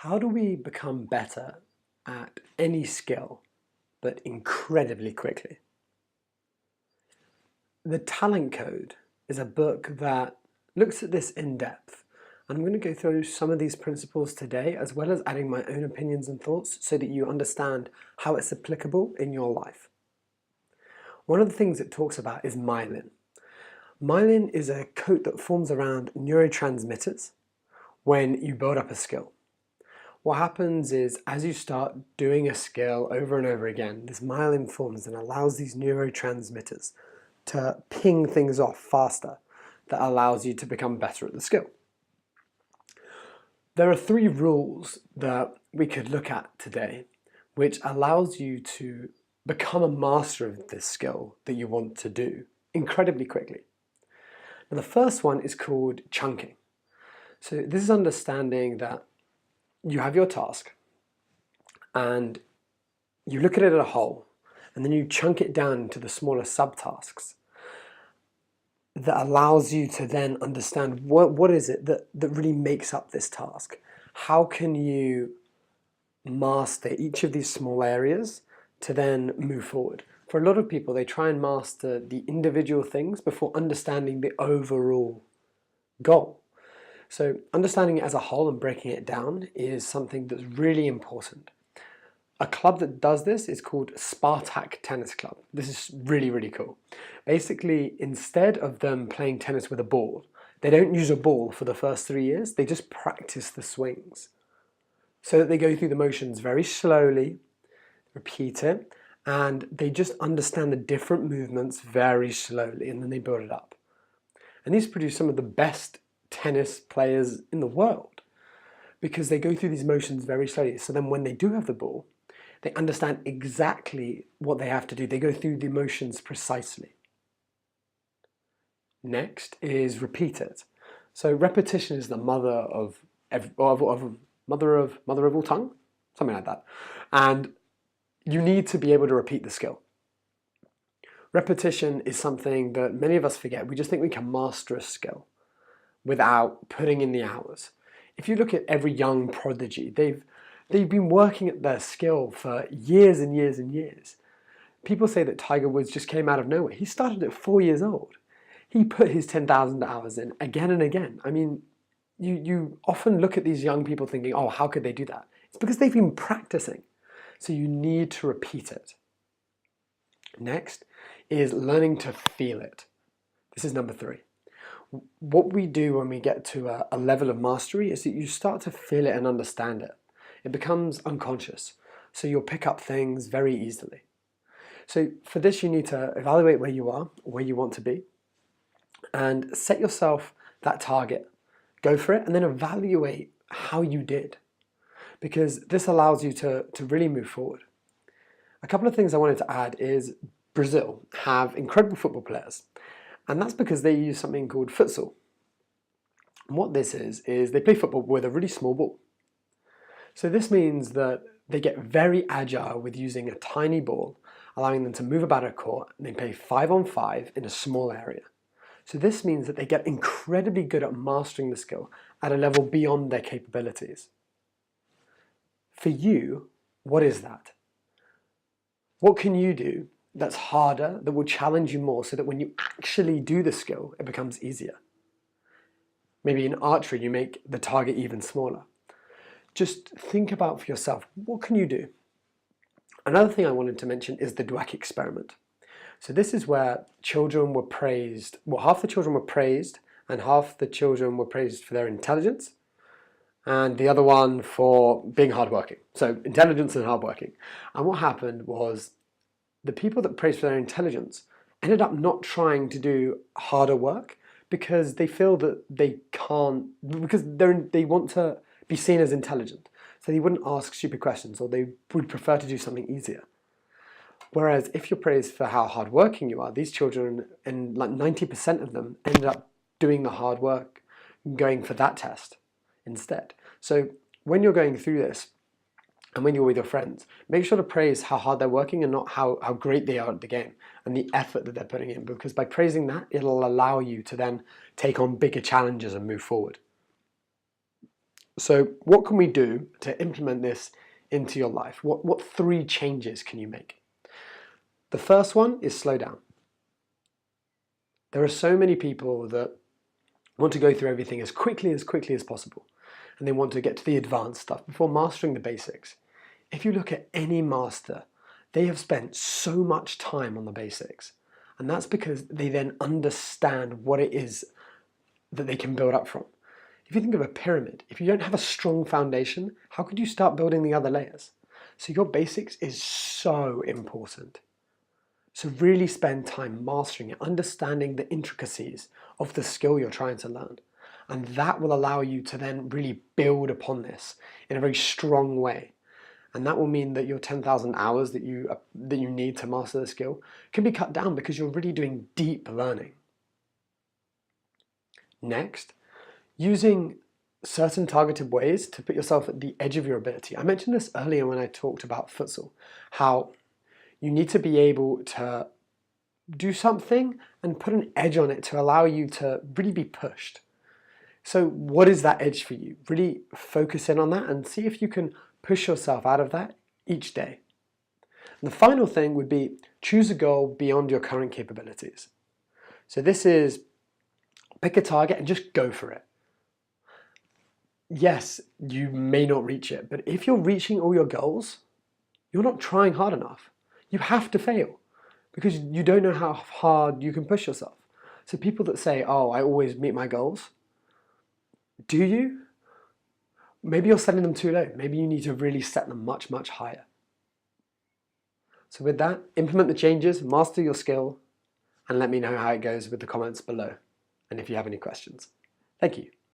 How do we become better at any skill, but incredibly quickly? The Talent Code is a book that looks at this in depth. And I'm going to go through some of these principles today, as well as adding my own opinions and thoughts so that you understand how it's applicable in your life. One of the things it talks about is myelin. Myelin is a coat that forms around neurotransmitters when you build up a skill. What happens is, as you start doing a skill over and over again, this myelin forms and allows these neurotransmitters to ping things off faster that allows you to become better at the skill. There are 3 rules that we could look at today which allows you to become a master of this skill that you want to do incredibly quickly. Now, the first one is called chunking. So this is understanding that you have your task and you look at it as a whole, and then you chunk it down into the smaller subtasks that allows you to then understand what is it that really makes up this task. How can you master each of these small areas to then move forward? For a lot of people, they try and master the individual things before understanding the overall goal. So understanding it as a whole and breaking it down is something that's really important. A club that does this is called Spartak Tennis Club. This is really, really cool. Basically, instead of them playing tennis with a ball, they don't use a ball for the first 3 years. They just practice the swings so that they go through the motions very slowly, repeat it, and they just understand the different movements very slowly, and then they build it up. And these produce some of the best tennis players in the world because they go through these motions very slowly. So then when they do have the ball, they understand exactly what they have to do. They go through the motions precisely. Next is repeat it. So repetition is the mother of all tongue, something like that. And you need to be able to repeat the skill. Repetition is something that many of us forget. We just think we can master a skill without putting in the hours. If you look at every young prodigy, they've been working at their skill for years and years and years. People say that Tiger Woods just came out of nowhere. He started at 4 years old. He put his 10,000 hours in again and again. I mean, you often look at these young people thinking, oh, how could they do that? It's because they've been practicing. So you need to repeat it. Next is learning to feel it. This is number 3. What we do when we get to a level of mastery is that you start to feel it and understand it. It becomes unconscious, so you'll pick up things very easily. So for this, you need to evaluate where you are, where you want to be, and set yourself that target. Go for it, and then evaluate how you did, because this allows you to really move forward. A couple of things I wanted to add is Brazil have incredible football players, and that's because they use something called futsal. And what this is they play football with a really small ball. So this means that they get very agile with using a tiny ball, allowing them to move about a court, and they play 5-on-5 in a small area. So this means that they get incredibly good at mastering the skill at a level beyond their capabilities. For you, what is that? What can you do that's harder, that will challenge you more, so that when you actually do the skill, it becomes easier? Maybe in archery, you make the target even smaller. Just think about for yourself, what can you do? Another thing I wanted to mention is the DRAC Experiment. So this is where children were praised, well, half the children were praised and half the children were praised for their intelligence and the other one for being hardworking. So intelligence and hardworking. And what happened was the people that praised for their intelligence ended up not trying to do harder work because they feel that they can't, because they want to be seen as intelligent. So they wouldn't ask stupid questions, or they would prefer to do something easier. Whereas if you're praised for how hardworking you are, these children, and like 90% of them, ended up doing the hard work, going for that test instead. So when you're going through this, and when you're with your friends, make sure to praise how hard they're working and not how great they are at the game and the effort that they're putting in, because by praising that, it'll allow you to then take on bigger challenges and move forward. So what can we do to implement this into your life? What 3 changes can you make? The first one is slow down. There are so many people that want to go through everything as quickly as possible, and they want to get to the advanced stuff before mastering the basics. If you look at any master, they have spent so much time on the basics, and that's because they then understand what it is that they can build up from. If you think of a pyramid, if you don't have a strong foundation, how could you start building the other layers? So your basics is so important. So really spend time mastering it, understanding the intricacies of the skill you're trying to learn. And that will allow you to then really build upon this in a very strong way. And that will mean that your 10,000 hours that you need to master the skill can be cut down because you're really doing deep learning. Next, using certain targeted ways to put yourself at the edge of your ability. I mentioned this earlier when I talked about futsal, how you need to be able to do something and put an edge on it to allow you to really be pushed. So what is that edge for you? Really focus in on that and see if you can push yourself out of that each day. And the final thing would be choose a goal beyond your current capabilities. So this is pick a target and just go for it. Yes, you may not reach it, but if you're reaching all your goals, you're not trying hard enough. You have to fail because you don't know how hard you can push yourself. So people that say, oh, I always meet my goals, do you? Maybe you're setting them too low. Maybe you need to really set them much, much higher. So with that, implement the changes, master your skill, and let me know how it goes with the comments below, and if you have any questions. Thank you.